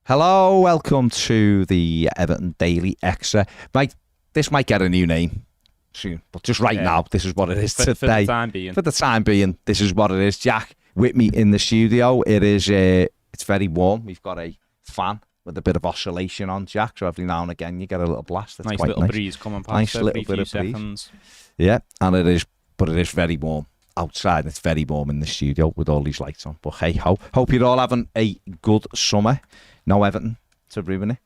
Hello, welcome to the Everton Daily Extra. This might get a new name soon, but just right now, this is what it is today. For the time being. For the time being, this is what it is. Jack with me in the studio. It's very warm. We've got a fan with a bit of oscillation on, Jack, so every now and again you get a little blast. That's nice quite little breeze coming past nice every little bit few of breeze. seconds. Yeah, and it is very warm outside. It's very warm in the studio with all these lights on. But hey ho, hope you're all having a good summer. No Everton to ruin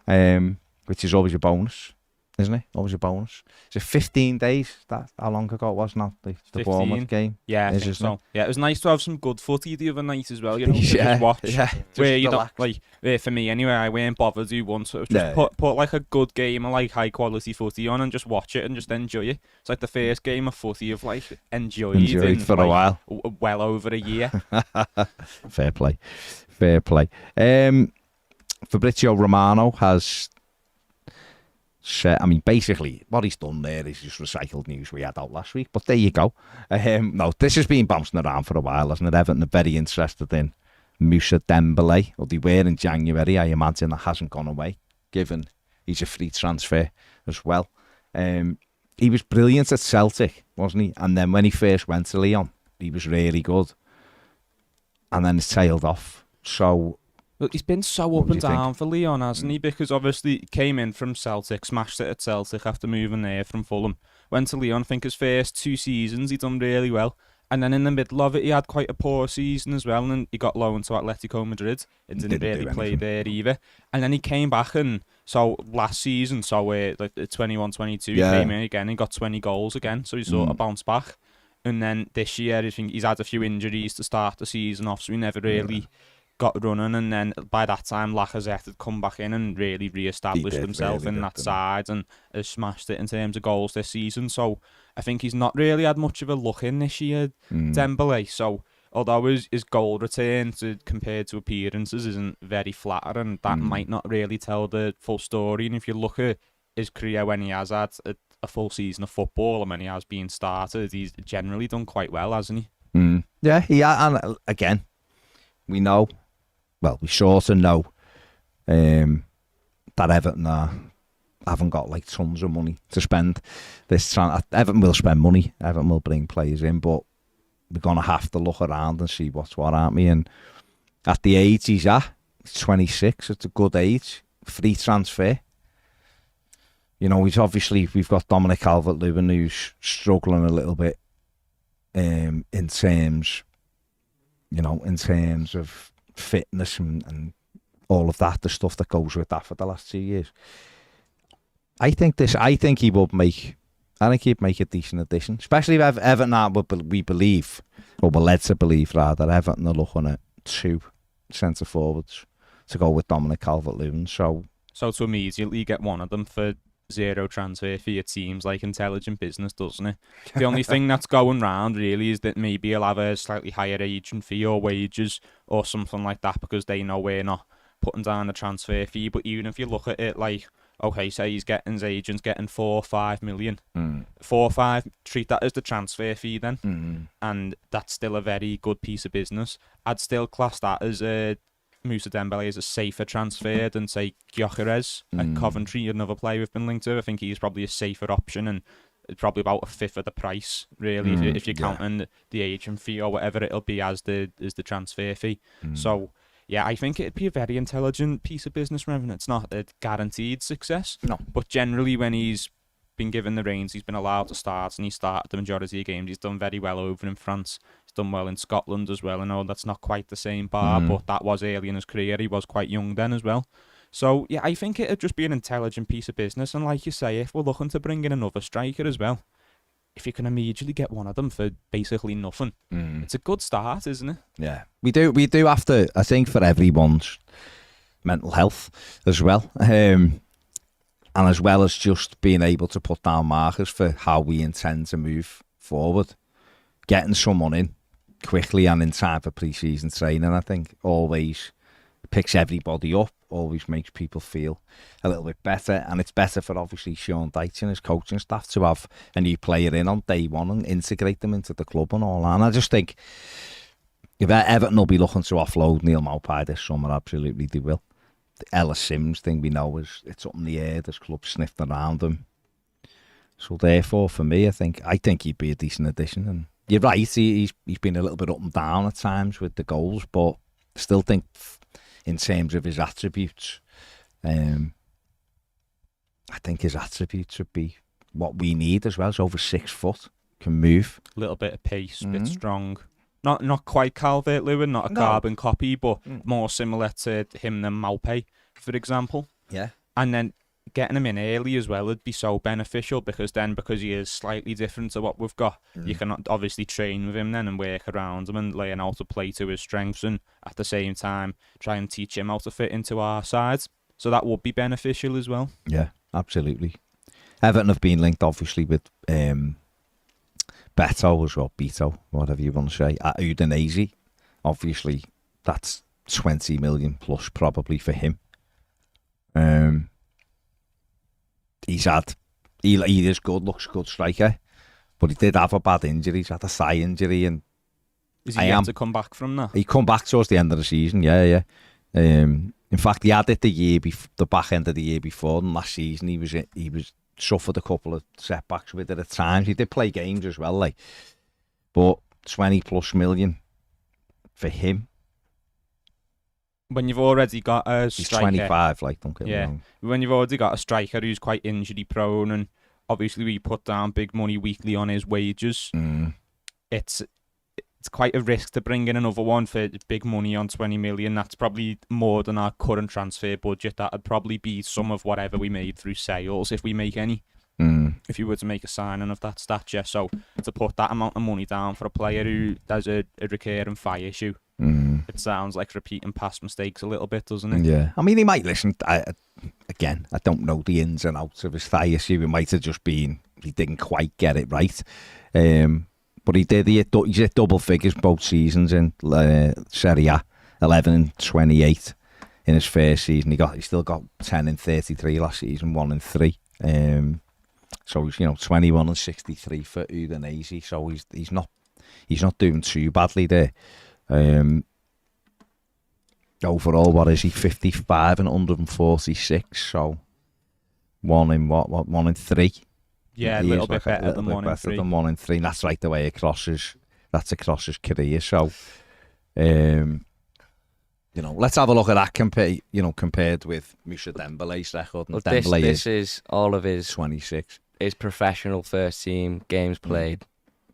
it, which is always a bonus, isn't it? Always a bonus. Is it 15 days? How long ago it was now? The Bournemouth game? Yeah, I think so. Yeah, it was nice to have some good footy the other night as well, to just watch. Yeah, where you don't, for me anyway, I weren't bothered to once. So just put like a good game of like high quality footy on and just watch it and just enjoy it. It's like the first game of footy of like enjoyed for a while. Well over a year. Fair play. Fabrizio Romano has said, basically what he's done there is just recycled news we had out last week, but there you go. No, this has been bouncing around for a while, hasn't it? Everton are very interested in Moussa Dembele, or they were in January. I imagine that hasn't gone away, given he's a free transfer as well. He was brilliant at Celtic, wasn't he? And then when he first went to Lyon, he was really good. And then it's tailed off. So, look, he's been so up and down for Lyon, hasn't he? Because obviously he came in from Celtic, smashed it at Celtic after moving there from Fulham. Went to Lyon, I think his first 2 seasons he done really well. And then in the middle of it, he had quite a poor season as well. And then he got loaned to Atletico Madrid and didn't really play there either. And then he came back, and so last season, like 21-22, he came in again and got 20 goals again. So he sort of bounced back. And then this year, I think he's had a few injuries to start the season off, so he never really got running. And then by that time, Lacazette had come back in and really re-established himself in that side and has smashed it in terms of goals this season. So I think he's not really had much of a look in this year, Dembele. So although his goal return compared to appearances isn't very flattering, that might not really tell the full story. And if you look at his career when he has had a full season of football and when he has been started, he's generally done quite well, hasn't he? Yeah, and again, we sort of know that Everton haven't got like tons of money to spend this time. Everton will spend money, Everton will bring players in, but we're going to have to look around and see what's what, aren't we? And at the age he's at, 26, it's a good age, free transfer. You know, we've got Dominic Calvert-Lewin who's struggling a little bit in terms of fitness and all of that, the stuff that goes with that for the last 2 years. I think he'd make a decent addition, especially if Everton we're led to believe rather, Everton are looking at 2 centre forwards to go with Dominic Calvert-Lewin. So to immediately get one of them for 0 transfer fee, it seems like intelligent business, doesn't it? The only thing that's going round really is that maybe he'll have a slightly higher agent fee or wages or something like that, because they know we're not putting down a transfer fee. But even if you look at it like, okay, say his agent's getting 4 or 5 million, 4 or 5, treat that as the transfer fee then, and that's still a very good piece of business. I'd still class that as Moussa Dembele is a safer transfer than, say, Gyökeres at Coventry, another player we've been linked to. I think he's probably a safer option, and it's probably about a fifth of the price, really, if you're counting the agent fee or whatever it'll be as the transfer fee. So, yeah, I think it'd be a very intelligent piece of business for him. It's not a guaranteed success, but generally when he's been given the reins, he's been allowed to start, and he started the majority of games. He's done very well over in France. He's done well in Scotland as well. I know that's not quite the same bar, but that was early in his career. He was quite young then as well. So, yeah, I think it'd just be an intelligent piece of business. And like you say, if we're looking to bring in another striker as well, if you can immediately get one of them for basically nothing, it's a good start, isn't it? Yeah, we do have to, I think, for everyone's mental health as well. And as well as just being able to put down markers for how we intend to move forward, getting someone in quickly and in time for pre-season training, I think, always picks everybody up, always makes people feel a little bit better. And it's better for, obviously, Sean Dyche and his coaching staff to have a new player in on day one and integrate them into the club and all that. And I just think if Everton will be looking to offload Neil Maupay this summer, absolutely they will. The Ellis Sims thing we know it's up in the air. There's clubs sniffing around him. So therefore, for me, I think he'd be a decent addition. And you're right, he's been a little bit up and down at times with the goals, but I still think in terms of his attributes, I think his attributes would be what we need as well. He's over 6 foot, can move. A little bit of pace, bit strong. Not quite Calvert-Lewin, not a carbon copy, but more similar to him than Maupay, for example. Yeah. And then getting him in early as well would be so beneficial, because he is slightly different to what we've got. You can obviously train with him then and work around him and learn how to play to his strengths, and at the same time try and teach him how to fit into our sides. So that would be beneficial as well. Yeah, absolutely. Everton have been linked obviously with Beto as well, Beto, whatever you want to say, at Udinese. Obviously, that's 20 million plus probably for him. He is good, looks good striker, but he did have a bad injury. He's had a thigh injury, and is he yet to come back from that? He come back towards the end of the season, yeah. In fact, he had it the back end of the year before, and last season he was suffered a couple of setbacks with it at times. He did play games as well, but 20 plus million for him. When you've already got a striker... He's 25, don't get me wrong. When you've already got a striker who's quite injury prone, and obviously we put down big money weekly on his wages, it's quite a risk to bring in another one for big money on 20 million. That's probably more than our current transfer budget. That would probably be some of whatever we made through sales, if we make any. If you were to make a signing of that stature. So to put that amount of money down for a player who has a recurring thigh issue, it sounds like repeating past mistakes a little bit, doesn't it? Yeah. I mean, he might listen. I don't know the ins and outs of his thigh issue. It might have just been he didn't quite get it right. But he did. He's hit double figures both seasons in Serie A, 11 and 28 in his first season. He still got 10 and 33 last season, 1 and 3. So he's 21 and 63 for Udinese. So he's not doing too badly there. Overall, what is he? 55 and 146. So 1 in 3. Yeah, a little bit better than 1 in 3. Than 1 in 3. And that's right the way across his career. So, let's have a look at that compared with Moussa Dembele's record. And This is all of his 26. His professional first team games played.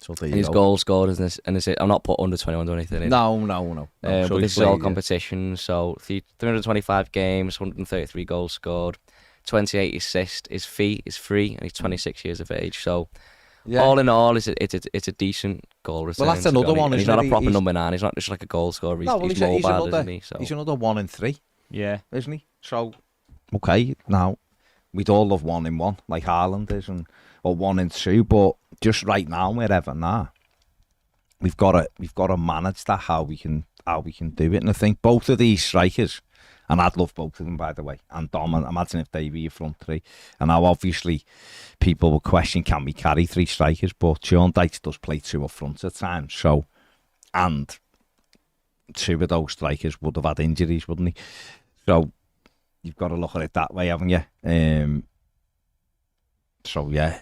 So there and his goal scored, and I'm not put under 21 or anything in. No. But this is all competition. So 325 games, 133 goals scored, 28 assists. His fee is free, and he's 26 years of age. So all in all, it's a decent goal return. Well, that's another one. He's not a proper number 9. He's not just like a goal scorer. He's mobile, isn't he? So he's another 1 in 3. Yeah, isn't he? So okay, now we'd all love 1 in 1 like Haaland is, or 1 in 2. But just right now, wherever now, we've got to manage that how we can do it. And I think both of these strikers, and I'd love both of them, by the way, and Dom, and imagine if they be your front three. And now obviously people will question, can we carry 3 strikers? But Sean Dyche does play 2 up front at times. So, and 2 of those strikers would have had injuries, wouldn't he? So you've got to look at it that way, haven't you? So yeah,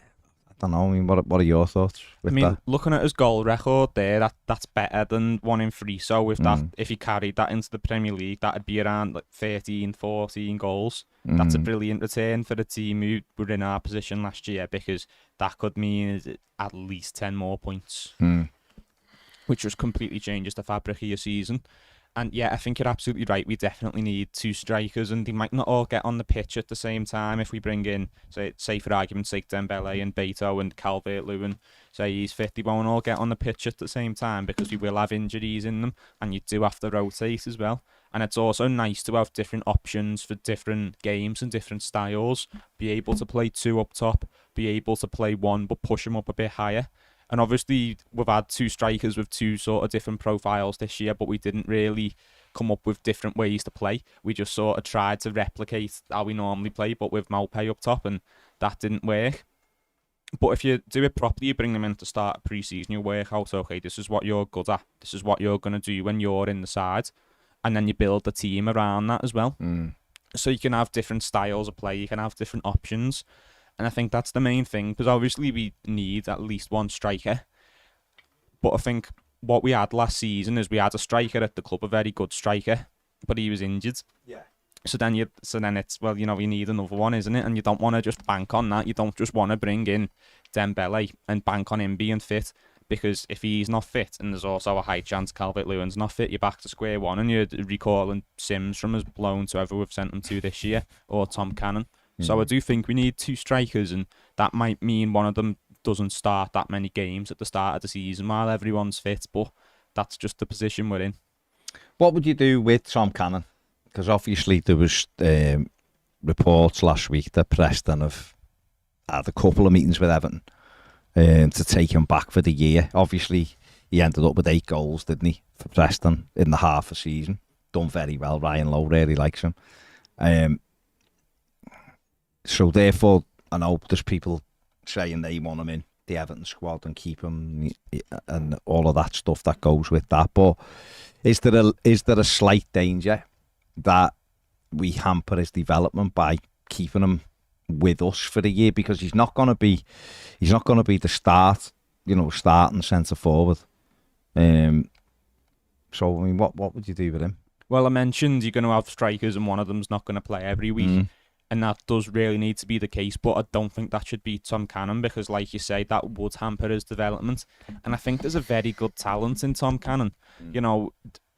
I don't know. I mean, what are your thoughts with that? Looking at his goal record there, that's better than 1 in 3. So if he carried that into the Premier League, that'd be around 13, 14 goals. That's a brilliant return for the team who were in our position last year, because that could mean at least 10 more points, which just completely changes the fabric of your season. And yeah, I think you're absolutely right. We definitely need 2 strikers, and they might not all get on the pitch at the same time. If we bring in, say for argument's sake, Dembele and Beto and Calvert-Lewin, say he's fit, they won't all get on the pitch at the same time, because we will have injuries in them, and you do have to rotate as well. And it's also nice to have different options for different games and different styles. Be able to play 2 up top, be able to play 1 but push them up a bit higher. And obviously, we've had 2 strikers with 2 sort of different profiles this year, but we didn't really come up with different ways to play. We just sort of tried to replicate how we normally play, but with Maupay up top, and that didn't work. But if you do it properly, you bring them in to start a pre-season, you work out, okay, this is what you're good at, this is what you're going to do when you're in the side, and then you build the team around that as well. So you can have different styles of play, you can have different options. And I think that's the main thing, because obviously we need at least one striker. But I think what we had last season is we had a striker at the club, a very good striker, but he was injured. Yeah. So then it's, well, you need another one, isn't it? And you don't want to just bank on that. You don't just want to bring in Dembele and bank on him being fit, because if he's not fit, and there's also a high chance Calvert-Lewin's not fit, you're back to square one, and you're recalling Sims from his loan to whoever we've sent him to this year, or Tom Cannon. So I do think we need 2 strikers, and that might mean one of them doesn't start that many games at the start of the season while everyone's fit, but that's just the position we're in. What would you do with Tom Cannon? Because obviously there was reports last week that Preston have had a couple of meetings with Everton to take him back for the year. Obviously, he ended up with 8 goals, didn't he, for Preston in the half a season. Done very well. Ryan Lowe really likes him. So therefore, I know there's people saying they want him in the Everton squad and keep him and all of that stuff that goes with that. But is there a slight danger that we hamper his development by keeping him with us for the year, because he's not going to be the starting centre forward. So I mean, what would you do with him? Well, I mentioned you're going to have strikers and one of them's not going to play every week, and that does really need to be the case. But I don't think that should be Tom Cannon, because, like you say, that would hamper his development. And I think there's a very good talent in Tom Cannon.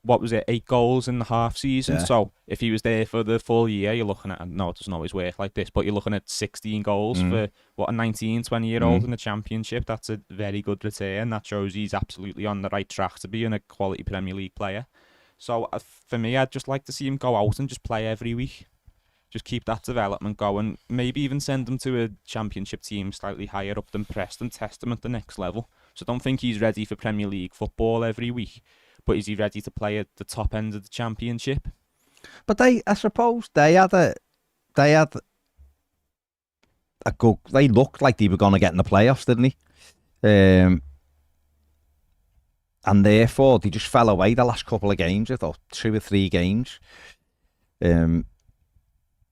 What was it, 8 goals in the half season? Yeah. So if he was there for the full year, you're looking at, no, it doesn't always work like this, but you're looking at 16 goals for, a 19, 20-year-old in the Championship. That's a very good return. That shows he's absolutely on the right track to being a quality Premier League player. So for me, I'd just like to see him go out and just play every week. Just keep that development going. Maybe even send him to a Championship team slightly higher up than Preston, test him at the next level. So I don't think he's ready for Premier League football every week. But is he ready to play at the top end of the Championship? But I suppose they had a good. They looked like they were going to get in the playoffs, didn't they? And therefore they just fell away the last couple of games. I thought 2 or 3 games, and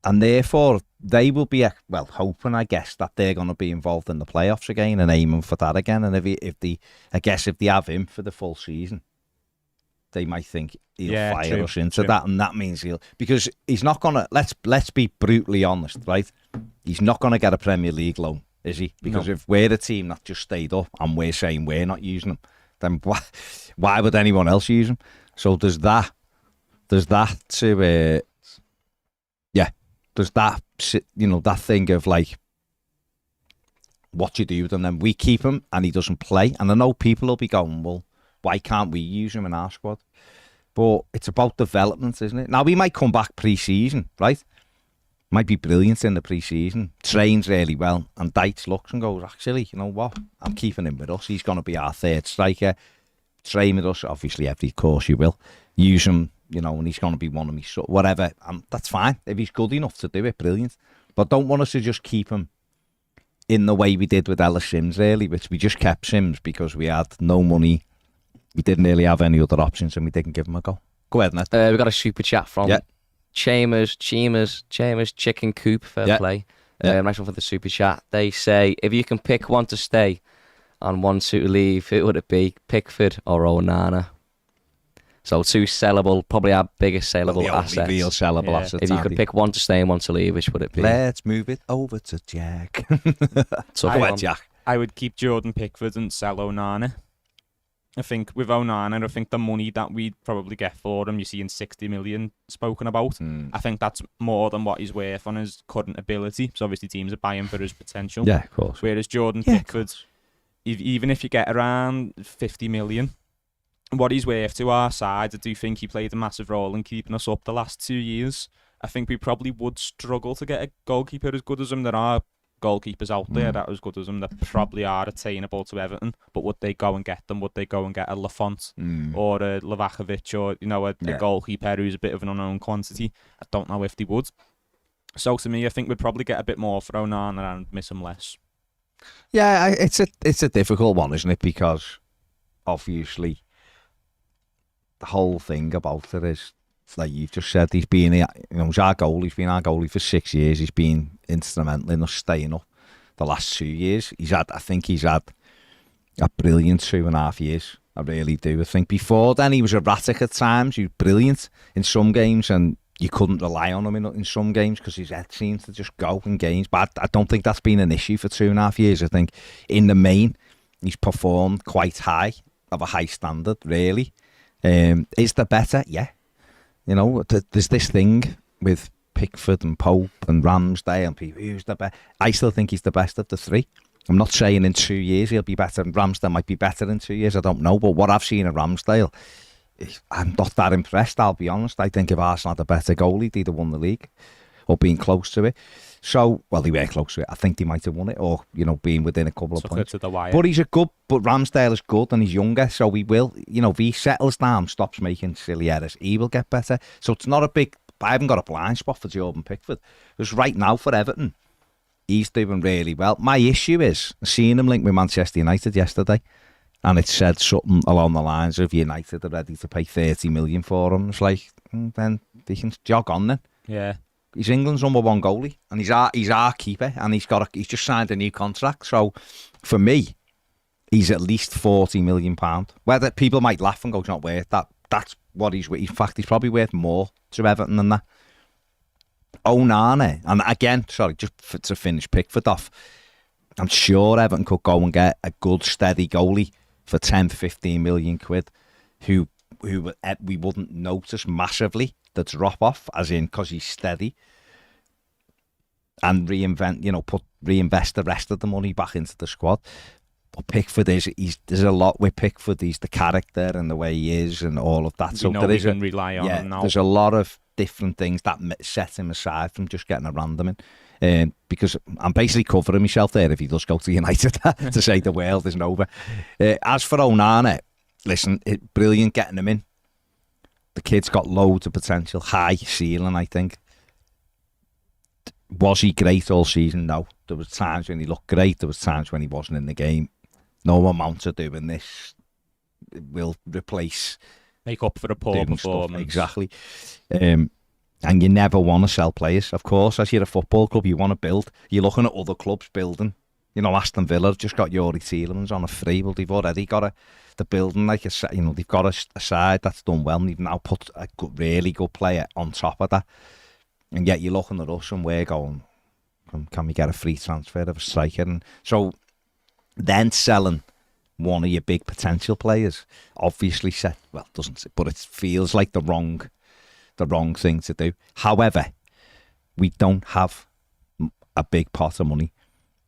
therefore they will be hoping, I guess, that they're going to be involved in the playoffs again and aiming for that again. And if they have him for the full season, they might think he'll fire us into that, and that means because he's not gonna. Let's be brutally honest, right? He's not gonna get a Premier League loan, is he? Because if we're the team that just stayed up and we're saying we're not using him, then why would anyone else use him? So there's that to there's that that thing of like, what you do with him? Then we keep him and he doesn't play, and I know people will be going, well, why can't we use him in our squad? But it's about development, isn't it? Now, we might come back pre-season, right? Might be brilliant in the pre-season, trains really well, and Deitch looks and goes, actually, you know what? I'm keeping him with us. He's going to be our third striker. Train with us, obviously, every course you will. Use him, and he's going to be one of me, whatever. That's fine. If he's good enough to do it, brilliant. But don't want us to just keep him in the way we did with Ellis Sims, really, which we just kept Sims because we had no money. We didn't really have any other options, and we didn't give him a go. Go ahead, Ned. We got a super chat from Chambers Chicken Coop. Fair play. Nice one for the super chat. They say, if you can pick one to stay and one to leave, who would it be? Pickford or Onana? So 2 sellable, probably our biggest sellable assets. Only real sellable assets. If you could pick one to stay and one to leave, which would it be? Let's move it over to Jack. So go ahead, Jack. I would keep Jordan Pickford and sell Onana. I think with Onana, I think the money that we'd probably get for him, you're seeing 60 million spoken about. I think that's more than what he's worth on his current ability. So obviously teams are buying for his potential. Yeah, of course. Whereas Jordan Pickford, even if you get around 50 million, what he's worth to our side, I do think he played a massive role in keeping us up the last 2 years. I think we probably would struggle to get a goalkeeper as good as him. There are goalkeepers out there that are as good as him that probably are attainable to Everton, but would they go and get them? Would they go and get a Lafont or a Livakovic or a goalkeeper who's a bit of an unknown quantity? I don't know if they would. So to me, I think we'd probably get a bit more for Onana and miss him less. Yeah, it's a difficult one, isn't it? Because obviously the whole thing about it is like you've just said, he's been, he's our goalie. He's been our goalie for 6 years. He's been instrumental in us staying up the last 2 years. I think he's had a brilliant 2.5 years. I really do. I think before then he was erratic at times. He was brilliant in some games, and you couldn't rely on him in some games because his head seems to just go in games. But I don't think that's been an issue for 2.5 years. I think in the main, he's performed quite high, of a high standard, really. Is there better? Yeah. There's this thing with Pickford and Pope and Ramsdale and people, who's the best? I still think he's the best of the three. I'm not saying in 2 years he'll be better, and Ramsdale might be better in 2 years, I don't know. But what I've seen of Ramsdale, I'm not that impressed, I'll be honest. I think if Arsenal had a better goalie, they'd have won the league, or been close to it. So, well, they were close to it. I think they might have won it, or, being within a couple of points. To the wire. But Ramsdale is good, and he's younger, so he will, if he settles down, stops making silly errors, he will get better. So it's not I haven't got a blind spot for Jordan Pickford. Because right now for Everton, he's doing really well. My issue is, seeing him linked with Manchester United yesterday, and it said something along the lines of United are ready to pay 30 million for him. It's like, then they can jog on then. Yeah. He's England's #1 goalie, and he's our keeper, and he's just signed a new contract. So, for me, he's at least £40 million. Whether people might laugh and go, it's not worth that. That's what he's worth. In fact, he's probably worth more to Everton than that. Onana, and again, sorry, to finish Pickford off, I'm sure Everton could go and get a good, steady goalie for 10-15 million quid, who we wouldn't notice massively the drop off, as in because he's steady, and reinvest the rest of the money back into the squad. But Pickford there's a lot with Pickford. He's the character and the way he is and all of that. So we can rely on him now. There's a lot of different things that set him aside from just getting a random in. Because I'm basically covering myself there if he does go to United to say the world isn't over. As for Onana, listen, brilliant getting him in. The kid's got loads of potential, high ceiling, I think. Was he great all season? No. There was times when he looked great. There was times when he wasn't in the game. No amount of doing this will make up for a poor performance. Stuff. Exactly. And you never want to sell players. Of course, as you're a football club, you want to build. You're looking at other clubs building. Aston Villa just got Yuri Tielemans on a free. Well, they've already got the building they've got a side that's done well, and they've now put a really good player on top of that. And yet you're looking at us and we're going, can we get a free transfer of a striker? And so then selling one of your big potential players obviously but it feels like the wrong thing to do. However, we don't have a big pot of money,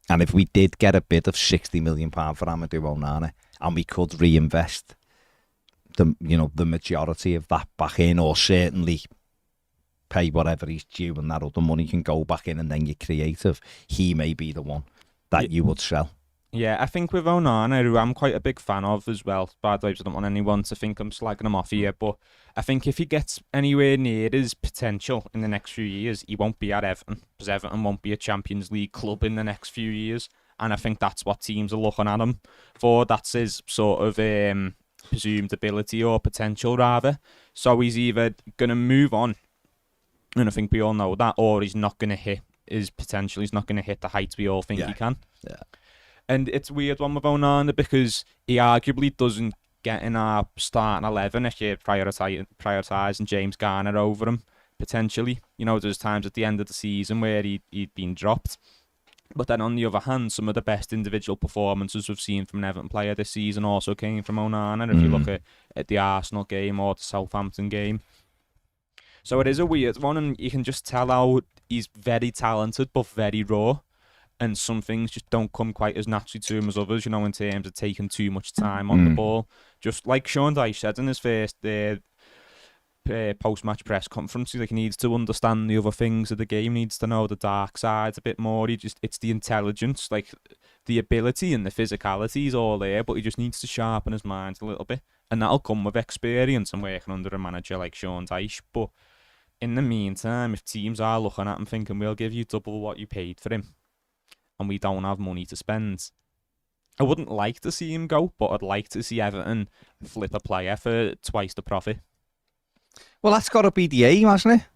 and if we did get a bid of £60 million for Amadou Onana, and we could reinvest the majority of that back in, or certainly pay whatever he's due, and that other money can go back in, and then you're creative, he may be the one that you would sell. Yeah, I think with Onana, who I'm quite a big fan of as well, bad vibes, I don't want anyone to think I'm slagging him off here, but I think if he gets anywhere near his potential in the next few years, he won't be at Everton, because Everton won't be a Champions League club in the next few years, and I think that's what teams are looking at him for. That's his sort of presumed ability, or potential rather. So he's either going to move on, and I think we all know that, or he's not going to hit his potential. He's not going to hit the heights we all think he can. Yeah. And it's a weird one with Onana because he arguably doesn't get in our starting 11 if you're prioritising James Garner over him, potentially. There's times at the end of the season where he'd been dropped. But then on the other hand, some of the best individual performances we've seen from an Everton player this season also came from Onana, if you look at the Arsenal game or the Southampton game. So it is a weird one, and you can just tell how he's very talented but very raw, and some things just don't come quite as naturally to him as others, in terms of taking too much time on the ball. Just like Sean Dyche said in his first post-match press conference, he needs to understand the other things of the game, needs to know the dark side a bit more. It's the intelligence, the ability and the physicality is all there, but he just needs to sharpen his mind a little bit, and that'll come with experience and working under a manager like Sean Dyche. But in the meantime, if teams are looking at him thinking, we'll give you double what you paid for him, and we don't have money to spend, I wouldn't like to see him go, but I'd like to see Everton flip a player for twice the profit. Well, that's got to be the aim, hasn't it?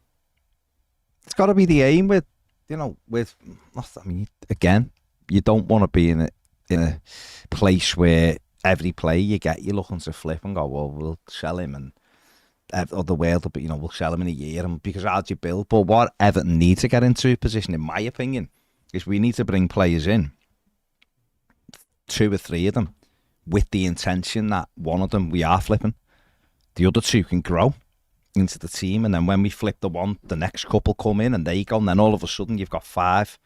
It's got to be the aim with, I mean, again, you don't want to be in a place where every player you get, you're looking to flip and go, well, we'll sell him and the world will be, we'll sell him in a year, and because how do you build? But what Everton need to get into a position, in my opinion, is we need to bring players in, 2 or 3 of them, with the intention that one of them we are flipping, the other 2 can grow into the team, and then when we flip the one, the next couple come in and they go, and then all of a sudden you've got 5,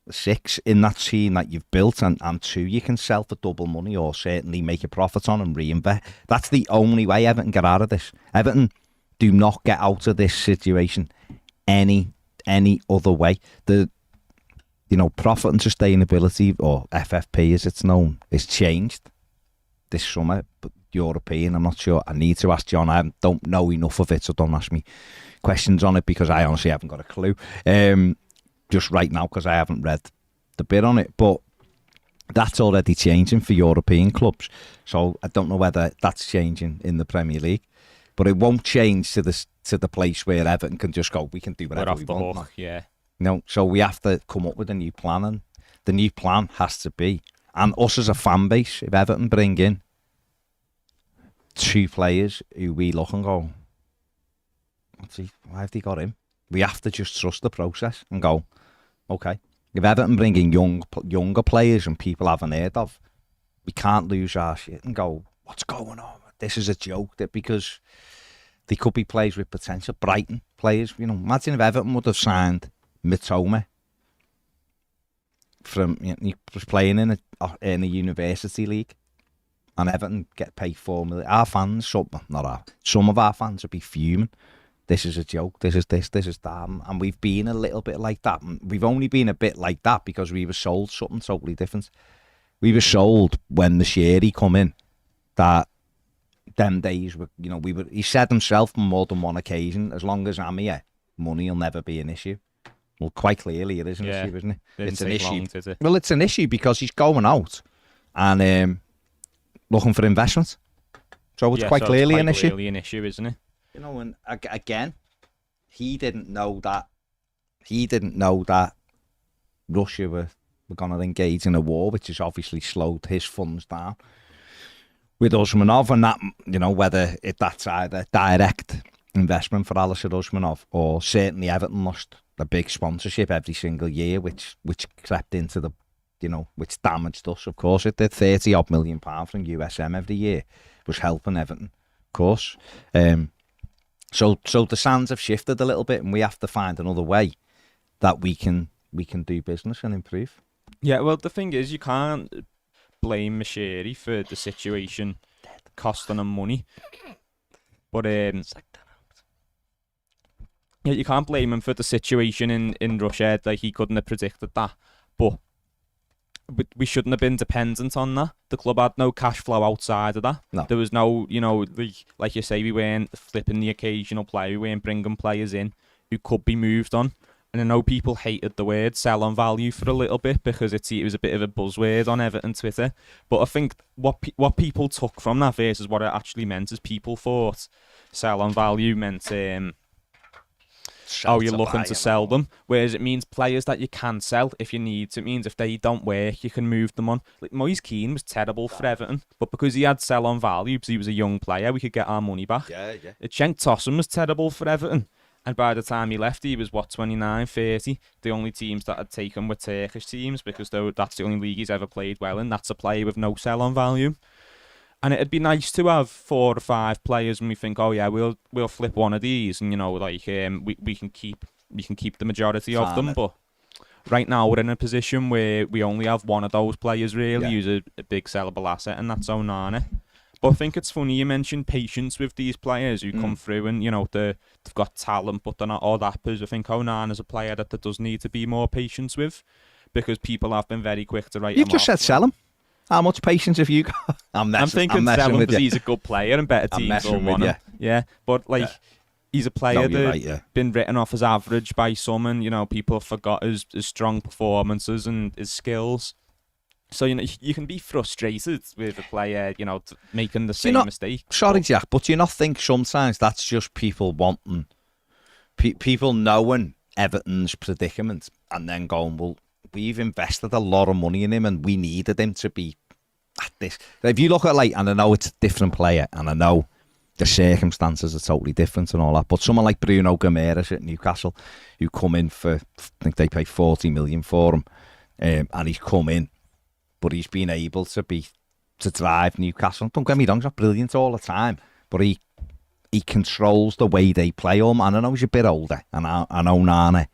6 in that team that you've built, and 2 you can sell for double money or certainly make a profit on and reinvest. That's the only way Everton get out of this. Everton do not get out of this situation any other way. The profit and sustainability, or FFP as it's known, is changed this summer, but European, I'm not sure. I need to ask John. I don't know enough of it, so don't ask me questions on it because I honestly haven't got a clue. Just right now because I haven't read the bit on it, but that's already changing for European clubs. So I don't know whether that's changing in the Premier League, but it won't change to the place where Everton can just go, we can do whatever we want. Hook, yeah. No, so we have to come up with a new plan, and the new plan has to be, and us as a fan base, if Everton bring in 2 players who we look and go, why have they got him? We have to just trust the process and go, okay, if Everton bring in younger players and people haven't heard of, we can't lose our shit and go, what's going on? This is a joke, because they could be players with potential. Brighton players, imagine if Everton would have signed Mitoma from, he was playing in a university league, and Everton get paid $4 million. Our fans, some of our fans would be fuming. This is a joke. This is this is that. And we've been a little bit like that. And we've only been a bit like that because we were sold something totally different. We were sold when the Sherry come in that them days were, he said himself on more than one occasion, as long as I'm here, money will never be an issue. Well, quite clearly it is an issue, isn't it? It's an issue. Long, did it? Well, it's an issue because he's going out and looking for investment. So it's quite clearly an issue. Clearly an issue, isn't it? And again, he didn't know that. He didn't know that Russia were going to engage in a war, which has obviously slowed his funds down with Usmanov, and that, whether that's either direct investment for Alisher Usmanov, or certainly Everton lost a big sponsorship every single year, which crept into the, which damaged us. Of course, it did. £30-odd million from USM every year was helping Everton, of course. So the sands have shifted a little bit, and we have to find another way that we can do business and improve. Yeah, well, the thing is, you can't blame Mashiri for the situation costing him money. But yeah, you can't blame him for the situation in Russia. Like, he couldn't have predicted that. But we shouldn't have been dependent on that. The club had no cash flow outside of that. No. There was no, like you say, we weren't flipping the occasional player. We weren't bringing players in who could be moved on. And I know people hated the word sell on value for a little bit because it was a bit of a buzzword on Everton Twitter. But I think what people took from that versus what it actually meant is people thought sell on value meant you're looking to sell them. Whereas it means players that you can sell if you need to. It means if they don't work, you can move them on. Like, Moise Keane was terrible for Everton, but because he had sell on value, because he was a young player, we could get our money back. Yeah. Cenk Tosun was terrible for Everton. And by the time he left, he was, 29, 30. The only teams that had taken were Turkish teams because that's the only league he's ever played well in. That's a player with no sell-on value. And it'd be nice to have 4 or 5 players and we think, oh yeah, we'll flip one of these and, we can keep the majority of them. But right now we're in a position where we only have one of those players really who's a big sellable asset, and that's Onana. But I think it's funny you mentioned patience with these players who come through and, they've got talent, but they're not all that. Because I think Onana's a player that there does need to be more patience with because people have been very quick to write him off. You've just said sell him. How much patience have you got? I'm thinking sell him because he's a good player and better teams will want him. Yeah, but he's a player that's been written off as average by some, and, people have forgot his strong performances and his skills. So, you can be frustrated with a player, making the same mistake. Sorry, Jack, but do you not think sometimes that's just people wanting, people knowing Everton's predicament and then going, well, we've invested a lot of money in him and we needed him to be at this. If you look at, and I know it's a different player and I know the circumstances are totally different and all that, but someone like Bruno Guimaraes at Newcastle, who come in for, I think they pay 40 million for him, and he's come in, but he's been able to drive Newcastle. Don't get me wrong, he's not brilliant all the time, but he controls the way they play him. And I know he's a bit older, and I know Nana.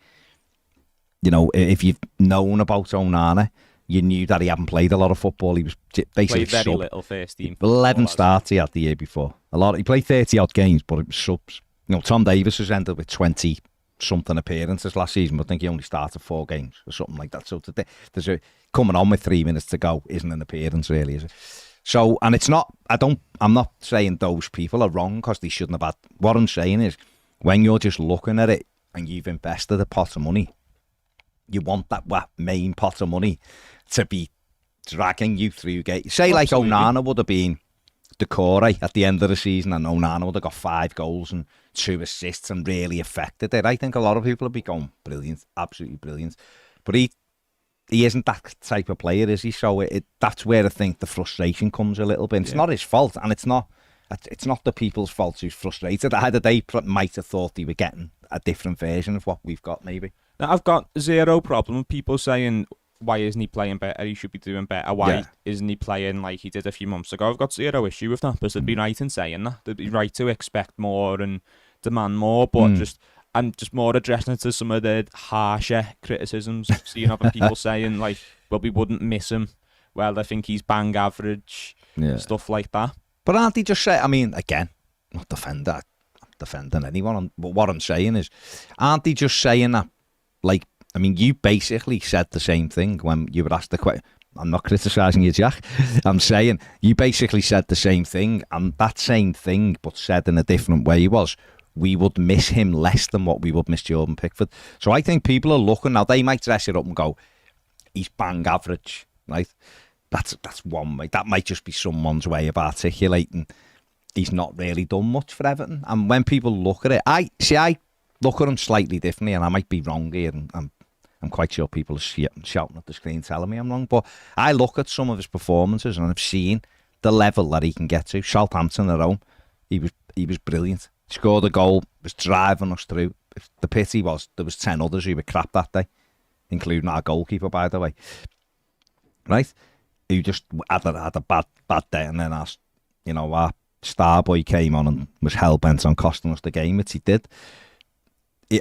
If you've known about Onana, you knew that he hadn't played a lot of football. He was basically played very little first team. 11 starts he had the year before. He played 30 odd games, but it was subs. Tom Davies has ended with 20 something appearances last season, but I think he only started 4 games or something like that. So there's coming on with 3 minutes to go isn't an appearance really, is it? So, and it's not, I'm not saying those people are wrong because they shouldn't have had. What I'm saying is, when you're just looking at it and you've invested a pot of money, you want that main pot of money to be dragging you through games. Say absolutely. Like Onana would have been Decore at the end of the season, and Onana would have got 5 goals and 2 assists and really affected it. I think a lot of people would be going, brilliant, absolutely brilliant. But he isn't that type of player, is he? So that's where I think the frustration comes a little bit. It's not his fault, and it's not the people's fault who's frustrated. Either they might have thought they were getting a different version of what we've got, maybe. Now, I've got zero problem with people saying, why isn't he playing better? He should be doing better. Why isn't he playing like he did a few months ago? I've got zero issue with that, because they'd be right in saying that. They'd be right to expect more and demand more, but I'm just more addressing it to some of the harsher criticisms. So having people saying, like, well, we wouldn't miss him. Well, I think he's bang average. Stuff like that. But aren't they just saying, I mean, again, not defending anyone, but what I'm saying is, aren't they just saying that, like, I mean, you basically said the same thing when you were asked the question. I'm not criticising you, Jack. I'm saying you basically said the same thing, and that same thing, but said in a different way, was we would miss him less than what we would miss Jordan Pickford. So I think people are looking now. They might dress it up and go, he's bang average, right? That's one way. That might just be someone's way of articulating he's not really done much for Everton. And when people look at it, I look at him slightly differently, and I might be wrong here, and I'm quite sure people are shouting at the screen telling me I'm wrong, but I look at some of his performances and I've seen the level that he can get to. Southampton at home, he was brilliant. Scored a goal, was driving us through. The pity was there was 10 others who were crap that day, including our goalkeeper, by the way. Right? Who just had a bad day, and then our star boy came on and was hell-bent on costing us the game, which he did.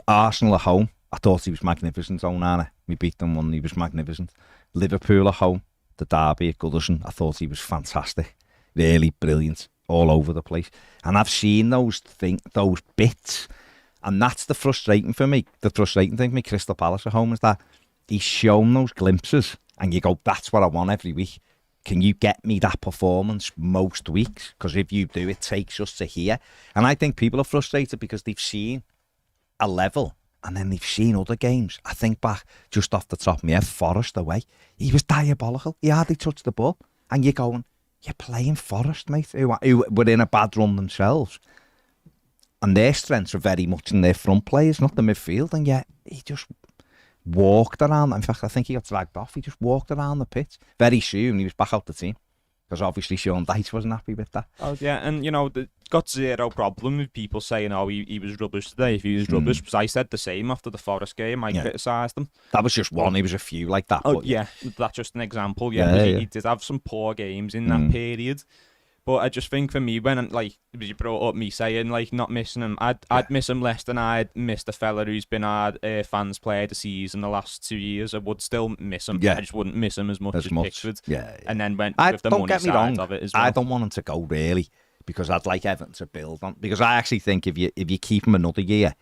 Arsenal at home, I thought he was magnificent. Onana, we beat them 1, he was magnificent. Liverpool at home, the derby at Goodison, I thought he was fantastic. Really brilliant, all over the place. And I've seen those bits, and that's the frustrating for me. The frustrating thing for me, Crystal Palace at home, is that he's shown those glimpses, and you go, that's what I want every week. Can you get me that performance most weeks? Because if you do, it takes us to here. And I think people are frustrated because they've seen a level, and then they've seen other games. I think back, just off the top of my head, Forest away. He was diabolical. He hardly touched the ball. And you're going, you're playing Forest, mate, who were in a bad run themselves. And their strengths are very much in their front players, not the midfield. And yet, he just walked around. In fact, I think he got dragged off. He just walked around the pitch. Very soon, he was back out the team. Because obviously Sean Dyche wasn't happy with that. Oh, yeah, and, got zero problem with people saying, he was rubbish today. If he was rubbish, because I said the same after the Forest game. I criticised him. That was just one. He was a few like that. Oh, yeah, that's just an example. Yeah, he did have some poor games in that period. But I just think for me, when, you brought up me saying, not missing him, I'd miss him less than I'd miss the fella who's been our fans player of the season the last 2 years. I would still miss him. Yeah. I just wouldn't miss him as much as Pickford. Yeah. And then went with the money side of it as well. I don't want him to go, really, because I'd like Everton to build on. Because I actually think if you keep him another year,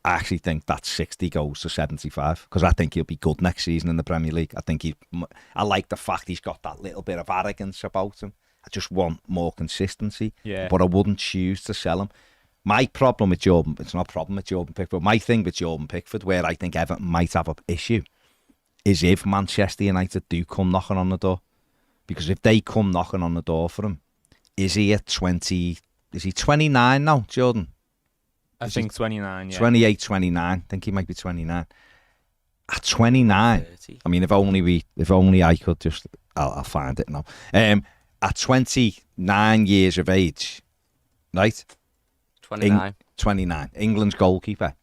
I actually think that 60 goes to 75, because I think he'll be good next season in the Premier League. I like the fact he's got that little bit of arrogance about him. I just want more consistency, but I wouldn't choose to sell him. My problem with Jordan, it's not a problem with Jordan Pickford, my thing with Jordan Pickford, where I think Everton might have an issue, is if Manchester United do come knocking on the door. Because if they come knocking on the door for him, is he at 20? Is he 29 now, Jordan? I think 29, yeah. 28, 29. I think he might be 29. At 29, 30. I mean, if only I could just, I'll find it now. At 29 years of age, right? 29. 29. England's goalkeeper.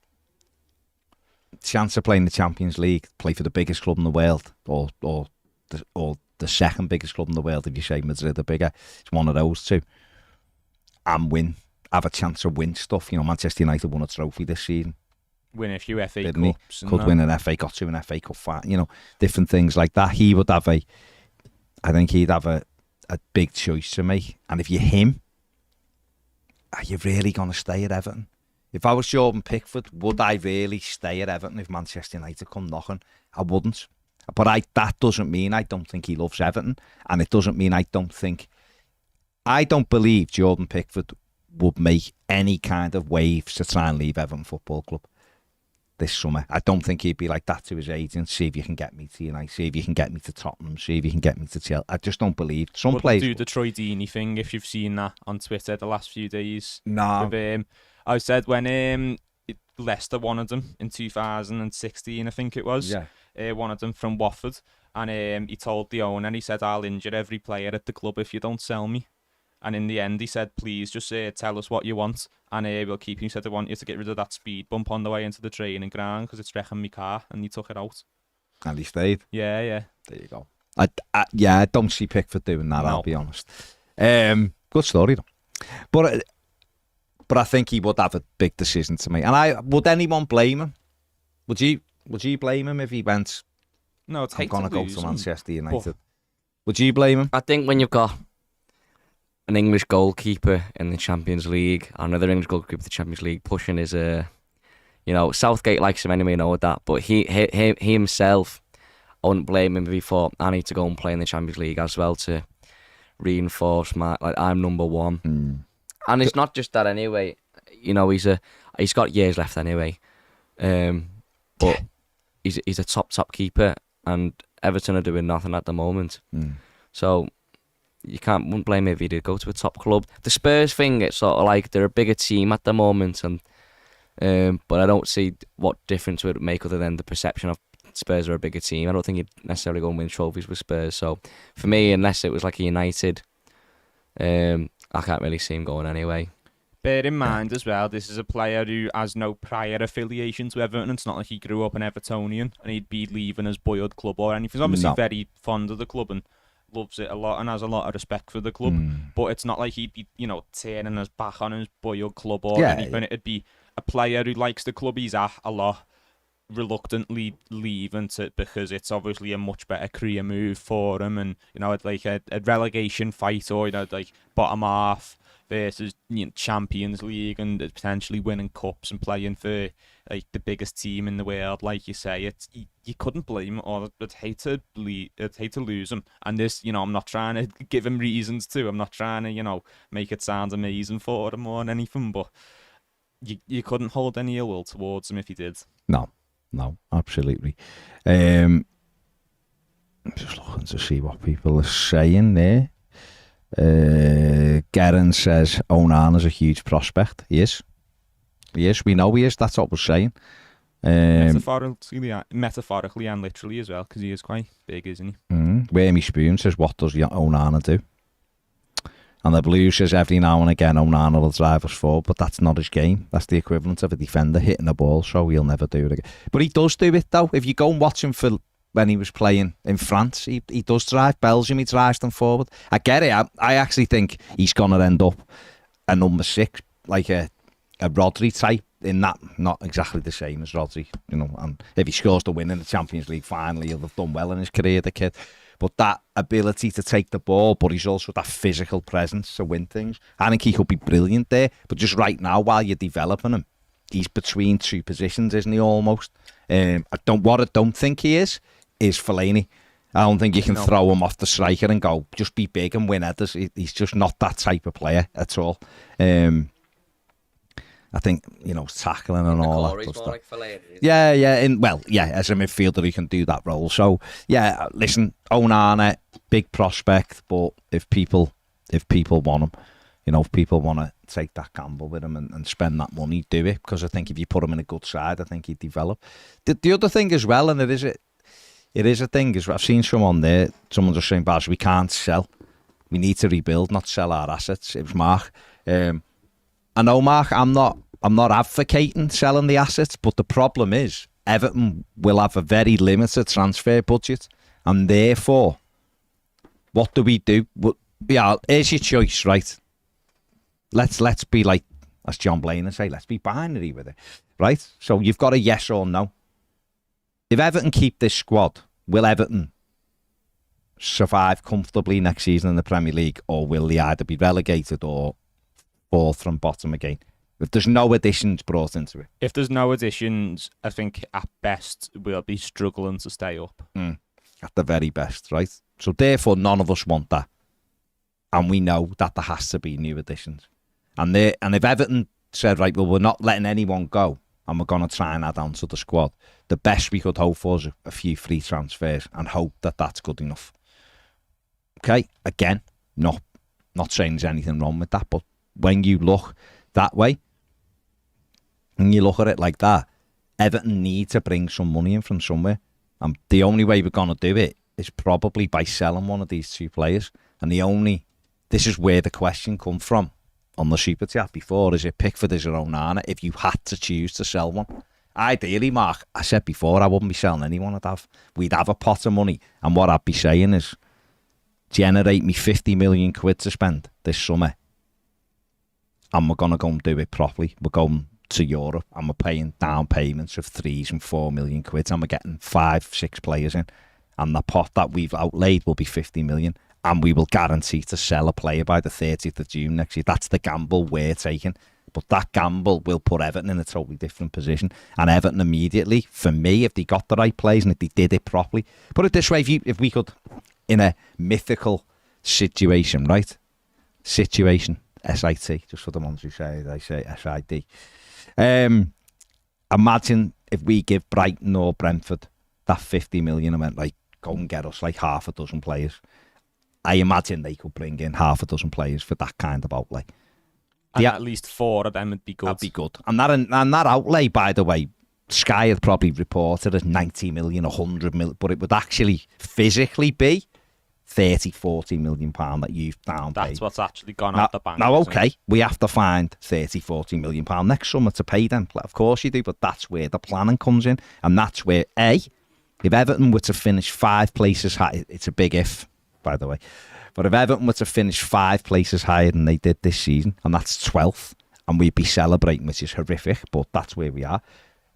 Chance of playing the Champions League, play for the biggest club in the world, or the second biggest club in the world if you say Madrid are bigger. It's one of those two. And have a chance to win stuff. You know, Manchester United won a trophy this season. Win a few FA Didn't Cups. Could win an FA, got to an FA Cup fight. You know, different things like that. He would have I think he'd have a big choice to make. And if you're him, are you really going to stay at Everton? If I was Jordan Pickford, would I really stay at Everton if Manchester United come knocking? I wouldn't. But that doesn't mean I don't think he loves Everton. And it doesn't mean I don't believe Jordan Pickford would make any kind of waves to try and leave Everton Football Club this summer. I don't think he'd be like that to his agent. See if you can get me to United. See if you can get me to Tottenham. See if you can get me to Chelsea. I just don't believe. Some players do the Troy Deeney thing, if you've seen that on Twitter the last few days. No. With, I said when Leicester wanted him in 2016, I think it was. Yeah. Wanted him from Watford. And he told the owner, he said, I'll injure every player at the club if you don't sell me. And in the end, he said, please just tell us what you want. And we'll keep you. He said, I want you to get rid of that speed bump on the way into the training ground because it's wrecking my car. And he took it out. And he stayed. Yeah. There you go. I don't see Pickford doing that, no. I'll be honest. Good story, though. But I think he would have a big decision to make. And would anyone blame him? Would you blame him if he went, no, it's I'm going to go to Manchester United? But would you blame him? I think when you've got an English goalkeeper in the Champions League, another English goalkeeper in the Champions League, pushing his, Southgate likes him anyway, you know that. But he himself, I wouldn't blame him if he thought, I need to go and play in the Champions League as well to reinforce I'm number one. Mm. And it's not just that anyway. You know, he's got years left anyway. But he's a top keeper, and Everton are doing nothing at the moment. Mm. So wouldn't blame him if he did go to a top club. The Spurs thing, it's sort of like they're a bigger team at the moment, and but I don't see what difference it would make other than the perception of Spurs are a bigger team. I don't think he'd necessarily go and win trophies with Spurs. So for me, unless it was like a United, I can't really see him going anyway. Bear in mind as well, this is a player who has no prior affiliation to Everton. It's not like he grew up an Evertonian and he'd be leaving his boyhood club or anything. He's obviously very fond of the club and loves it a lot and has a lot of respect for the club. But it's not like he'd be, turning his back on his boyhood club or anything. It'd be a player who likes the club he's at a lot, reluctantly leaving it because it's obviously a much better career move for him, and it's like a relegation fight or like bottom half versus Champions League and potentially winning cups and playing for like the biggest team in the world. Like you say, it's you couldn't blame him, or I'd hate to lose him. And this, I'm not trying to give him reasons to. I'm not trying to make it sound amazing for him or anything, but you couldn't hold any ill will towards him if he did. No, absolutely. I'm just looking to see what people are saying there. Garen says Onana's a huge prospect. He is. We know he is. That's what we're saying. Metaphorically and literally as well, because he is quite big, isn't he? Wormy Spoon says, what does Onana do? And the Blue says, every now and again Onana will drive us forward, but that's not his game. That's the equivalent of a defender hitting a ball, so he'll never do it again. But he does do it, though. If you go and watch him for when he was playing in France, he does drive Belgium, he drives them forward. I get it. I actually think he's going to end up a number 6, like a Rodri type, in that, not exactly the same as Rodri, and if he scores the win in the Champions League finally, he'll have done well in his career, the kid. But that ability to take the ball, but he's also that physical presence to win things. I think he could be brilliant there. But just right now, while you're developing him, he's between two positions, isn't he, almost? What I don't think he is Fellaini. I don't think you can throw him off the striker and go, just be big and win headers. He's just not that type of player at all. I think, tackling and all that Corey's stuff. more like Fellaini, isn't Yeah, as a midfielder, he can do that role. So, yeah, listen, Onana, big prospect, but if people want him, if people want to take that gamble with him and spend that money, do it. Because I think if you put him in a good side, I think he'd develop. The other thing as well, and it is a thing, is I've seen someone just saying, Baz, we can't sell. We need to rebuild, not sell our assets. It was Mark. I know, Mark, I'm not advocating selling the assets, but the problem is Everton will have a very limited transfer budget, and therefore, what do we do? Well, yeah, here's your choice, right? Let's be like, as John Blaine would say, let's be binary with it, right? So you've got a yes or no. If Everton keep this squad, will Everton survive comfortably next season in the Premier League, or will they either be relegated or fourth from bottom again? If there's no additions brought into it. If there's no additions, I think at best we'll be struggling to stay up. At the very best, right? So therefore, none of us want that. And we know that there has to be new additions. And if Everton said, right, well, we're not letting anyone go and we're going to try and add on to the squad, the best we could hope for is a few free transfers and hope that that's good enough. Okay? Again, not saying there's anything wrong with that, but when you look that way, and you look at it like that, Everton need to bring some money in from somewhere. And the only way we're going to do it is probably by selling one of these two players. And this is where the question come from on the Super Chat before, is it Pickford, is it Onana, if you had to choose to sell one? Ideally, Mark, I said before, I wouldn't be selling anyone. We'd have a pot of money, and what I'd be saying is, generate me 50 million quid to spend this summer, and we're going to go and do it properly. We're going to Europe, and we're paying down payments of 3 and 4 million quid, and we're getting 5-6 players in, and the pot that we've outlaid will be 50 million, and we will guarantee to sell a player by the 30th of June next year. That's the gamble we're taking, but that gamble will put Everton in a totally different position, and Everton immediately, for me, if they got the right players and if they did it properly, put it this way, if we could, in a mythical situation, right? Situation, SIT, just for the ones who say it, I say SID. Imagine if we give Brighton or Brentford that 50 million and went, like, go and get us like half a dozen players. I imagine they could bring in half a dozen players for that kind of outlay. And at least 4 of them would be good. That'd be good. And that outlay, by the way, Sky had probably reported as 90 million, 100 million, but it would actually physically be 30-40 million pound that you've down paid. That's what's actually gone out the bank. Now, okay, we have to find 30-40 million pound next summer to pay them. Of course you do, but that's where the planning comes in, and that's where if Everton were to finish 5 places high, it's a big if, by the way, but if Everton were to finish 5 places higher than they did this season, and that's 12th, and we'd be celebrating, which is horrific, but that's where we are.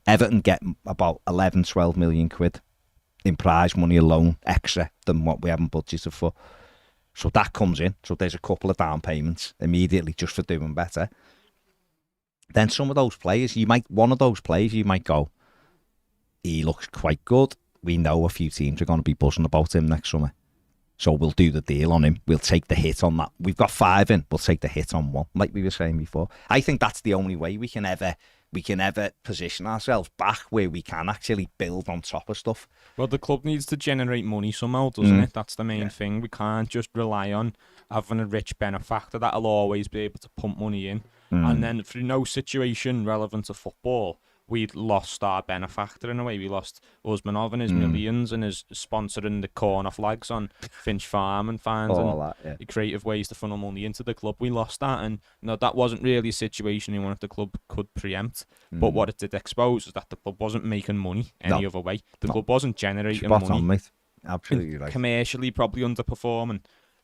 Everton get about 11-12 million quid in prize money alone extra than what we haven't budgeted for. So that comes in. So there's a couple of down payments immediately just for doing better. Then some of those players, one of those players, you might go, he looks quite good. We know a few teams are going to be buzzing about him next summer. So we'll do the deal on him. We'll take the hit on that. We've got 5 in. We'll take the hit on 1, like we were saying before. I think that's the only way we can ever position ourselves back where we can actually build on top of stuff. Well, the club needs to generate money somehow, doesn't it? That's the main thing. We can't just rely on having a rich benefactor that'll always be able to pump money in. And then through no situation relevant to football, we'd lost our benefactor in a way. We lost Usmanov and his millions and his sponsoring the corner flags on Finch Farm and finding creative ways to funnel money into the club. We lost that, and that wasn't really a situation in which the club could preempt. But what it did expose is that the club wasn't making money any other way. The club wasn't generating money. On, mate. Absolutely right. Commercially, probably underperforming.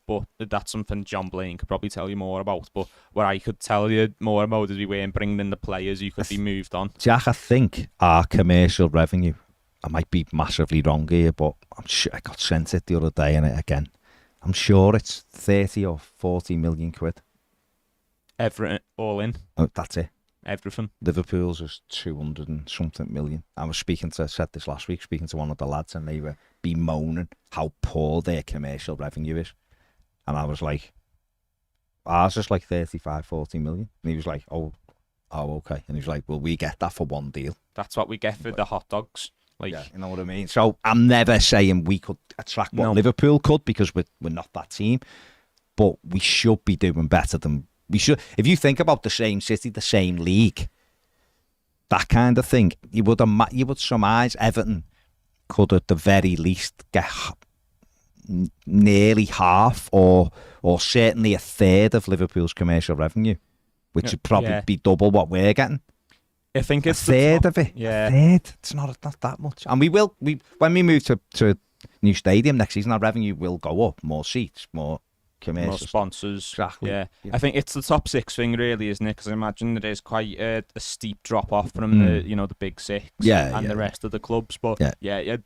But that's something John Blaine could probably tell you more about. But what I could tell you more about is we weren't bringing in the players who could be moved on. Jack, I think our commercial revenue, I might be massively wrong here, but I'm sure I got sent it the other day, and again, I'm sure it's 30 or 40 million quid. Everything, all in. Oh, that's it. Everything. Liverpool's is 200 and something million. I said this last week, speaking to one of the lads, and they were bemoaning how poor their commercial revenue is. And I was like, ours is like 35-40 million. And he was like, oh, Oh, okay. And he's like, well, we get that for one deal. That's what we get for the hot dogs. Like, Yeah, you know what I mean? So I'm never saying we could attract what Liverpool could, because we're not that team. But we should be doing better than we should. If you think about the same city, the same league, that kind of thing, you would surmise Everton could at the very least get nearly half or certainly a third of Liverpool's commercial revenue, which would probably be double what we're getting. I think it's a third of it. Yeah, a third. It's not that much. And we when we move to new stadium next season, our revenue will go up. More seats, more commercial, more sponsors. Exactly. Yeah. I think it's the top six thing, really, isn't it? Because I imagine there is quite a steep drop off from the big six and the rest of the clubs. But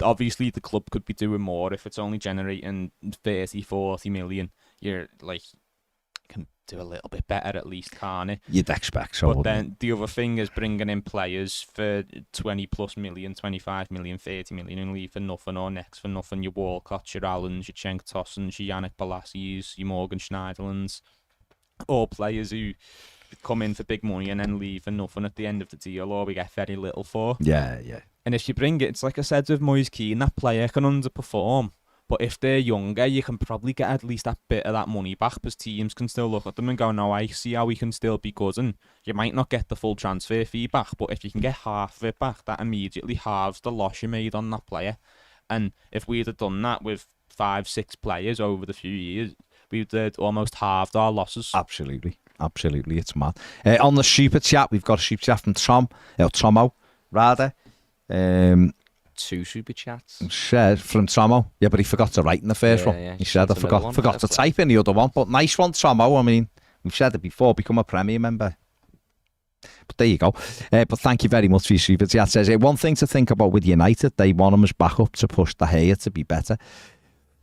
obviously the club could be doing more if it's only generating 30-40 million. You're like, can do a little bit better at least, can't it? You'd expect so. But then the other thing is bringing in players for 20 plus million, 25 million, 30 million, and leave for nothing, or next for nothing. Your Walcott, your Allens, your Cenk Tossens, your Yannick Bolassis, your Morgan Schneiderlins, all players who come in for big money and then leave for nothing at the end of the deal, or we get very little for. Yeah. And if you bring it, it's like I said with Moise Keane, that player can underperform. But if they're younger, you can probably get at least that bit of that money back, because teams can still look at them and go, no, I see how we can still be good. And you might not get the full transfer fee back, but if you can get half of it back, that immediately halves the loss you made on that player. And if we'd have done that with 5-6 players over the few years, we'd have almost halved our losses. Absolutely. It's mad. On the super chat, we've got a super chat from Tomo, rather. 2 super chats. From Tomo. Yeah, but he forgot to write in the first one. Yeah, he said, I forgot to type in the other one. But nice one, Tomo. I mean, we've said it before, become a Premier member. But there you go. But thank you very much for your super chat. Says, one thing to think about with United, they want him as backup to push De Gea to be better.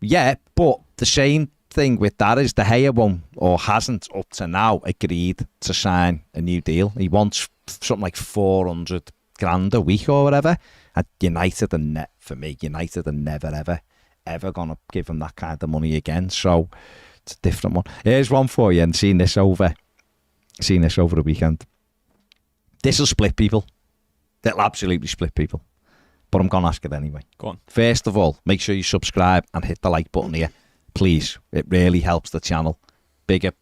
Yeah, but the same thing with that is De Gea won't, or hasn't up to now, agreed to sign a new deal. He wants something like 400 grand a week or whatever. And United are never ever gonna give him that kind of money again. So it's a different one. Here's one for you, and seen this over the weekend. This will split people. It'll absolutely split people. But I'm gonna ask it anyway. Go on. First of all, make sure you subscribe and hit the like button here, please. It really helps the channel. The